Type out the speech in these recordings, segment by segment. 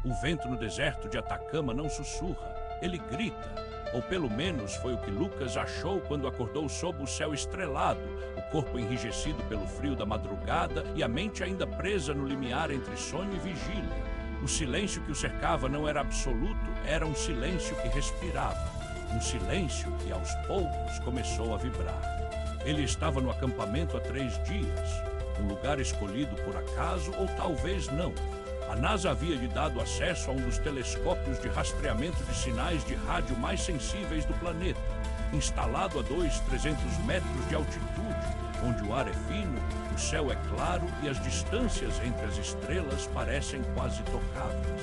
O vento no deserto de Atacama não sussurra, ele grita. Ou pelo menos foi o que Lucas achou quando acordou sob o céu estrelado, o corpo enrijecido pelo frio da madrugada e a mente ainda presa no limiar entre sonho e vigília. O silêncio que o cercava não era absoluto, era um silêncio que respirava. Um silêncio que aos poucos começou a vibrar. Ele estava no acampamento há 3 dias, um lugar escolhido por acaso ou talvez não. A NASA havia lhe dado acesso a um dos telescópios de rastreamento de sinais de rádio mais sensíveis do planeta, instalado a 300 metros de altitude, onde o ar é fino, o céu é claro e as distâncias entre as estrelas parecem quase tocáveis.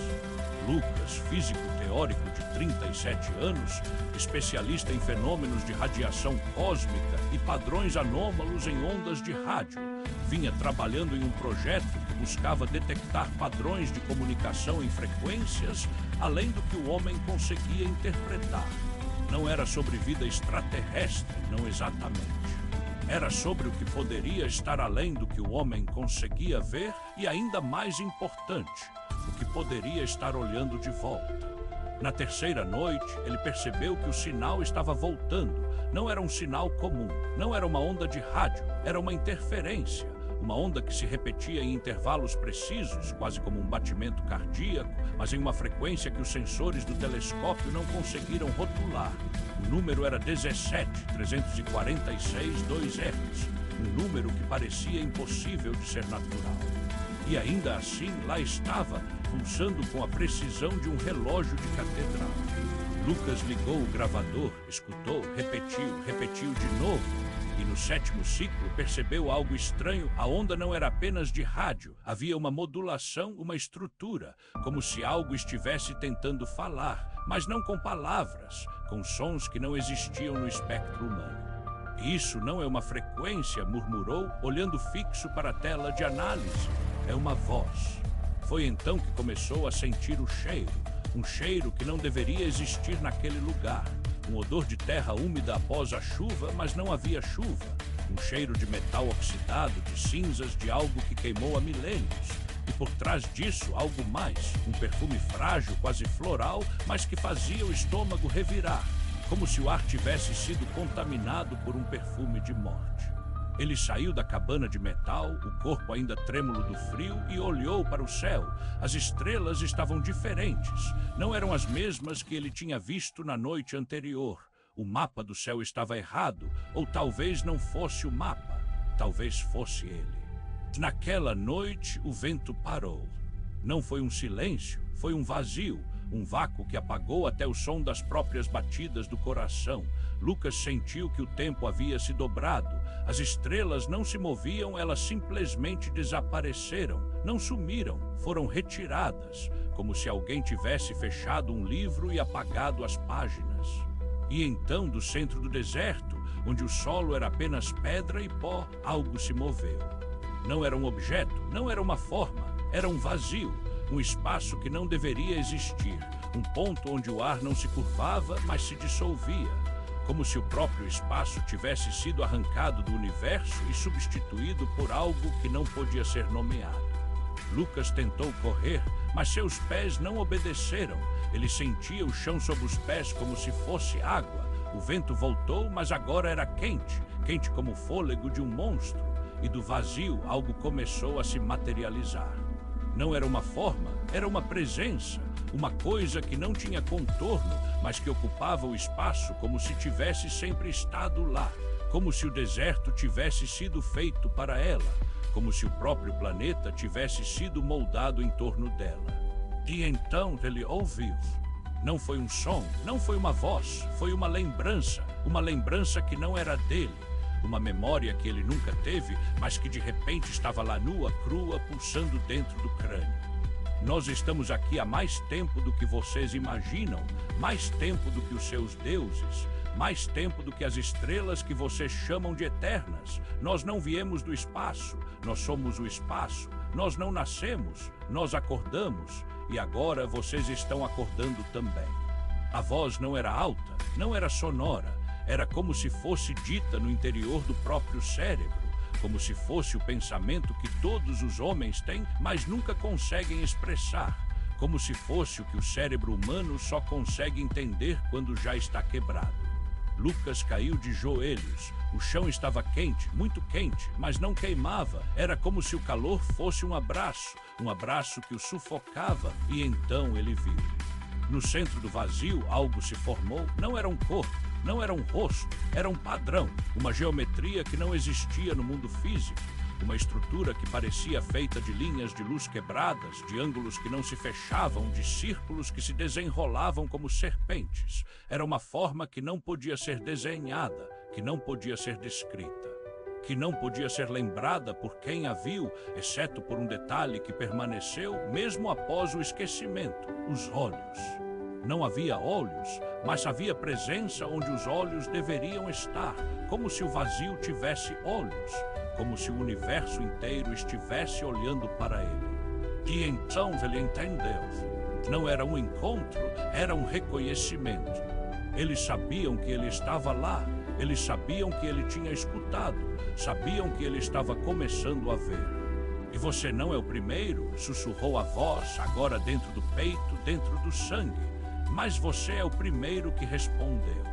Lucas, físico teórico de 37 anos, especialista em fenômenos de radiação cósmica e padrões anômalos em ondas de rádio, vinha trabalhando em um projeto que buscava detectar padrões de comunicação em frequências além do que o homem conseguia interpretar. Não era sobre vida extraterrestre, não exatamente. Era sobre o que poderia estar além do que o homem conseguia ver e, ainda mais importante, o que poderia estar olhando de volta. Na terceira noite, ele percebeu que o sinal estava voltando. Não era um sinal comum, não era uma onda de rádio, era uma interferência. Uma onda que se repetia em intervalos precisos, quase como um batimento cardíaco, mas em uma frequência que os sensores do telescópio não conseguiram rotular. O número era 17,346 2 Hz, um número que parecia impossível de ser natural. E ainda assim, lá estava, pulsando com a precisão de um relógio de catedral. Lucas ligou o gravador, escutou, repetiu de novo. E no 7º ciclo percebeu algo estranho. A onda não era apenas de rádio. Havia uma modulação, uma estrutura, como se algo estivesse tentando falar, mas não com palavras, com sons que não existiam no espectro humano. Isso não é uma frequência, murmurou, olhando fixo para a tela de análise. É uma voz. Foi então que começou a sentir o cheiro, um cheiro que não deveria existir naquele lugar. Um odor de terra úmida após a chuva, mas não havia chuva. Um cheiro de metal oxidado, de cinzas de algo que queimou há milênios. E por trás disso, algo mais. Um perfume frágil, quase floral, mas que fazia o estômago revirar. Como se o ar tivesse sido contaminado por um perfume de morte. Ele saiu da cabana de metal, o corpo ainda trêmulo do frio, e olhou para o céu. As estrelas estavam diferentes. Não eram as mesmas que ele tinha visto na noite anterior. O mapa do céu estava errado, ou talvez não fosse o mapa. Talvez fosse ele. Naquela noite, o vento parou. Não foi um silêncio, foi um vazio. Um vácuo que apagou até o som das próprias batidas do coração. Lucas sentiu que o tempo havia se dobrado. As estrelas não se moviam, elas simplesmente desapareceram. Não sumiram, foram retiradas, como se alguém tivesse fechado um livro e apagado as páginas. E então, do centro do deserto, onde o solo era apenas pedra e pó, algo se moveu. Não era um objeto, não era uma forma, era um vazio. Um espaço que não deveria existir, um ponto onde o ar não se curvava, mas se dissolvia, como se o próprio espaço tivesse sido arrancado do universo e substituído por algo que não podia ser nomeado. Lucas tentou correr, mas seus pés não obedeceram. Ele sentia o chão sob os pés como se fosse água. O vento voltou, mas agora era quente, quente como o fôlego de um monstro, e do vazio algo começou a se materializar. Não era uma forma, era uma presença, uma coisa que não tinha contorno, mas que ocupava o espaço como se tivesse sempre estado lá, como se o deserto tivesse sido feito para ela, como se o próprio planeta tivesse sido moldado em torno dela. E então ele ouviu. Não foi um som, não foi uma voz, foi uma lembrança que não era dele. Uma memória que ele nunca teve, mas que de repente estava lá nua, crua, pulsando dentro do crânio. Nós estamos aqui há mais tempo do que vocês imaginam, mais tempo do que os seus deuses, mais tempo do que as estrelas que vocês chamam de eternas. Nós não viemos do espaço, nós somos o espaço. Nós não nascemos, nós acordamos, e agora vocês estão acordando também. A voz não era alta, não era sonora. Era como se fosse dita no interior do próprio cérebro, como se fosse o pensamento que todos os homens têm, mas nunca conseguem expressar, como se fosse o que o cérebro humano só consegue entender quando já está quebrado. Lucas caiu de joelhos. O chão estava quente, muito quente, mas não queimava. Era como se o calor fosse um abraço que o sufocava, e então ele viu. No centro do vazio, algo se formou. Não era um corpo, não era um rosto, era um padrão, uma geometria que não existia no mundo físico. Uma estrutura que parecia feita de linhas de luz quebradas, de ângulos que não se fechavam, de círculos que se desenrolavam como serpentes. Era uma forma que não podia ser desenhada, que não podia ser descrita, que não podia ser lembrada por quem a viu, exceto por um detalhe que permaneceu mesmo após o esquecimento: os olhos. Não havia olhos, mas havia presença onde os olhos deveriam estar, como se o vazio tivesse olhos, como se o universo inteiro estivesse olhando para ele. E então ele entendeu. Não era um encontro, era um reconhecimento. Eles sabiam que ele estava lá, eles sabiam que ele tinha escutado, sabiam que ele estava começando a ver. E você não é o primeiro, sussurrou a voz, agora dentro do peito, dentro do sangue. Mas você é o primeiro que respondeu.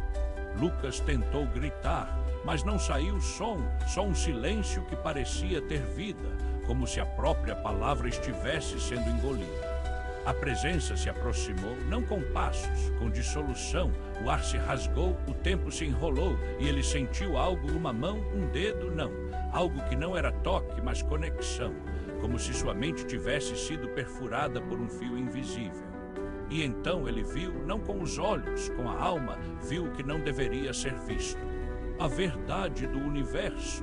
Lucas tentou gritar, mas não saiu som, só um silêncio que parecia ter vida, como se a própria palavra estivesse sendo engolida. A presença se aproximou, não com passos, com dissolução. O ar se rasgou, o tempo se enrolou, e ele sentiu algo, uma mão, um dedo, não. Algo que não era toque, mas conexão, como se sua mente tivesse sido perfurada por um fio invisível. E então ele viu, não com os olhos, com a alma, viu o que não deveria ser visto. A verdade do universo.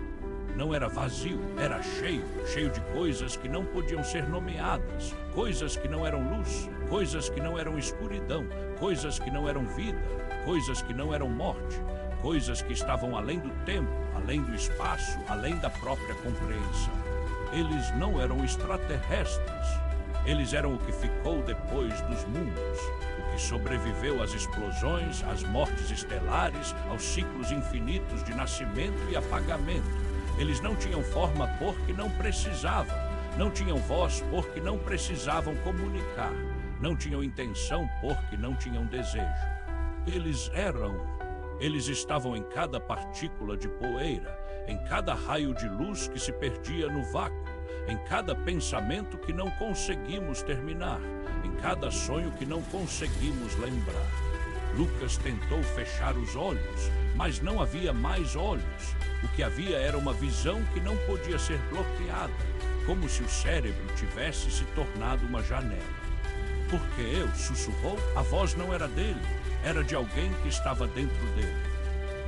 Não era vazio, era cheio, cheio de coisas que não podiam ser nomeadas, coisas que não eram luz, coisas que não eram escuridão, coisas que não eram vida, coisas que não eram morte, coisas que estavam além do tempo, além do espaço, além da própria compreensão. Eles não eram extraterrestres. Eles eram o que ficou depois dos mundos, o que sobreviveu às explosões, às mortes estelares, aos ciclos infinitos de nascimento e apagamento. Eles não tinham forma porque não precisavam, não tinham voz porque não precisavam comunicar, não tinham intenção porque não tinham desejo. Eles estavam em cada partícula de poeira, em cada raio de luz que se perdia no vácuo, em cada pensamento que não conseguimos terminar, em cada sonho que não conseguimos lembrar. Lucas tentou fechar os olhos, mas não havia mais olhos. O que havia era uma visão que não podia ser bloqueada, como se o cérebro tivesse se tornado uma janela. Porque eu, sussurrou, a voz não era dele, era de alguém que estava dentro dele.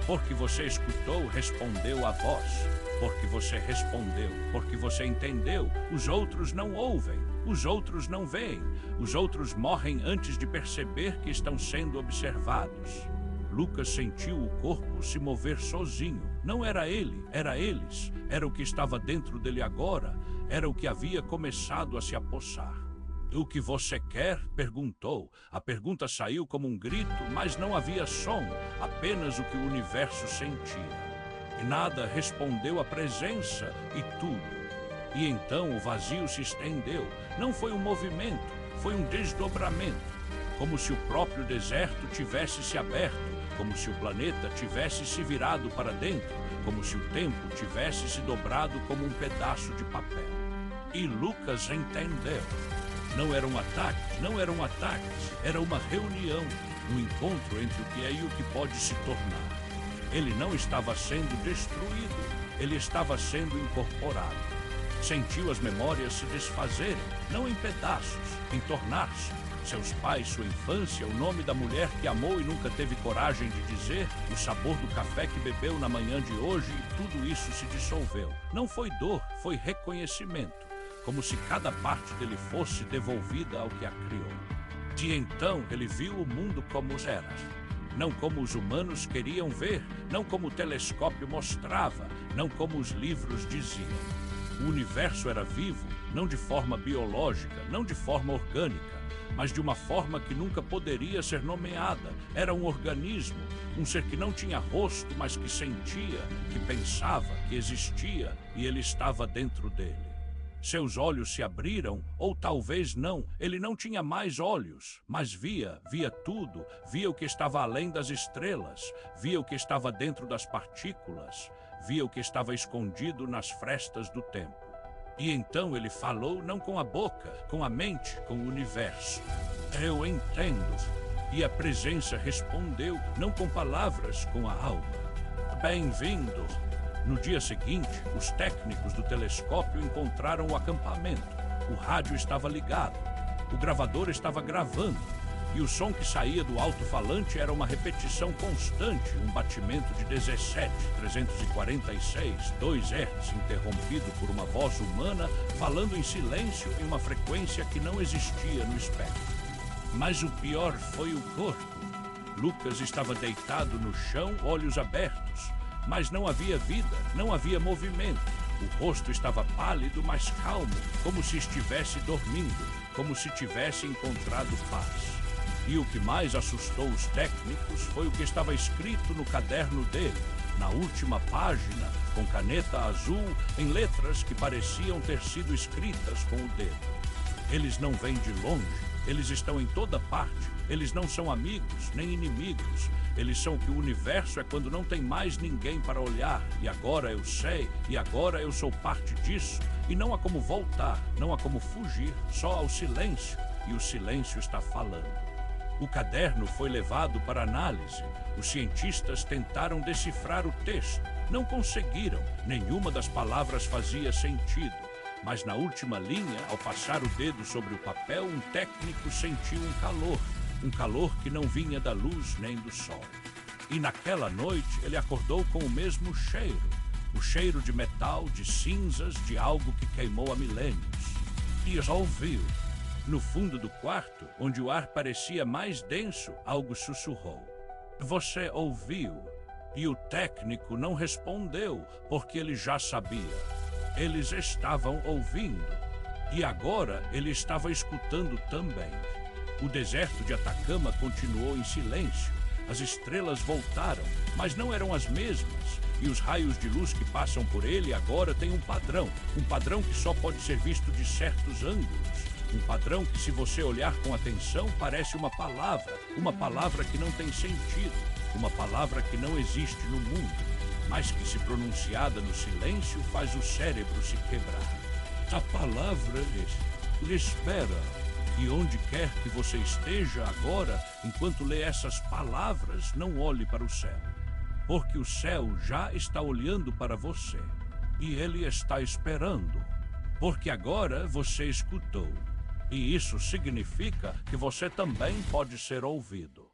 Porque você escutou, respondeu a voz. Porque você respondeu, porque você entendeu. Os outros não ouvem, os outros não veem, os outros morrem antes de perceber que estão sendo observados. Lucas sentiu o corpo se mover sozinho. Não era ele, era eles. Era o que estava dentro dele agora. Era o que havia começado a se apossar. O que você quer? Perguntou. A pergunta saiu como um grito, mas não havia som, apenas o que o universo sentia. E nada respondeu à presença, e tudo. E então o vazio se estendeu. Não foi um movimento, foi um desdobramento. Como se o próprio deserto tivesse se aberto, como se o planeta tivesse se virado para dentro, como se o tempo tivesse se dobrado como um pedaço de papel. E Lucas entendeu. Não eram ataques, era uma reunião, um encontro entre o que é e o que pode se tornar. Ele não estava sendo destruído, ele estava sendo incorporado. Sentiu as memórias se desfazerem, não em pedaços, em tornar-se. Seus pais, sua infância, o nome da mulher que amou e nunca teve coragem de dizer, o sabor do café que bebeu na manhã de hoje, e tudo isso se dissolveu. Não foi dor, foi reconhecimento, como se cada parte dele fosse devolvida ao que a criou. E então ele viu o mundo como era. Não como os humanos queriam ver, não como o telescópio mostrava, não como os livros diziam. O universo era vivo, não de forma biológica, não de forma orgânica, mas de uma forma que nunca poderia ser nomeada. Era um organismo, um ser que não tinha rosto, mas que sentia, que pensava, que existia, e ele estava dentro dele. Seus olhos se abriram, ou talvez não, ele não tinha mais olhos, mas via tudo, via o que estava além das estrelas, via o que estava dentro das partículas, via o que estava escondido nas frestas do tempo. E então ele falou não com a boca, com a mente, com o universo. Eu entendo. E a presença respondeu, não com palavras, com a alma. Bem-vindo. No dia seguinte, os técnicos do telescópio encontraram o acampamento. O rádio estava ligado, o gravador estava gravando, e o som que saía do alto-falante era uma repetição constante, um batimento de 17,346, 2 Hz, interrompido por uma voz humana falando em silêncio em uma frequência que não existia no espectro. Mas o pior foi o corpo. Lucas estava deitado no chão, olhos abertos. Mas não havia vida, não havia movimento. O rosto estava pálido, mas calmo, como se estivesse dormindo, como se tivesse encontrado paz. E o que mais assustou os técnicos foi o que estava escrito no caderno dele, na última página, com caneta azul, em letras que pareciam ter sido escritas com o dedo. Eles não vêm de longe, eles estão em toda parte. Eles não são amigos, nem inimigos. Eles são o que o universo é quando não tem mais ninguém para olhar. E agora eu sei, e agora eu sou parte disso. E não há como voltar, não há como fugir, só ao silêncio. E o silêncio está falando. O caderno foi levado para análise. Os cientistas tentaram decifrar o texto. Não conseguiram. Nenhuma das palavras fazia sentido. Mas na última linha, ao passar o dedo sobre o papel, um técnico sentiu um calor que não vinha da luz nem do sol. E naquela noite ele acordou com o mesmo cheiro, o cheiro de metal, de cinzas, de algo que queimou há milênios. E ouviu. No fundo do quarto, onde o ar parecia mais denso, algo sussurrou. Você ouviu? E o técnico não respondeu, porque ele já sabia. Eles estavam ouvindo. E agora ele estava escutando também. O deserto de Atacama continuou em silêncio. As estrelas voltaram, mas não eram as mesmas. E os raios de luz que passam por ele agora têm um padrão que só pode ser visto de certos ângulos. Um padrão que, se você olhar com atenção, parece uma palavra que não tem sentido, uma palavra que não existe no mundo, mas que, se pronunciada no silêncio, faz o cérebro se quebrar. A palavra espera. E onde quer que você esteja agora, enquanto lê essas palavras, não olhe para o céu. Porque o céu já está olhando para você. E ele está esperando. Porque agora você escutou. E isso significa que você também pode ser ouvido.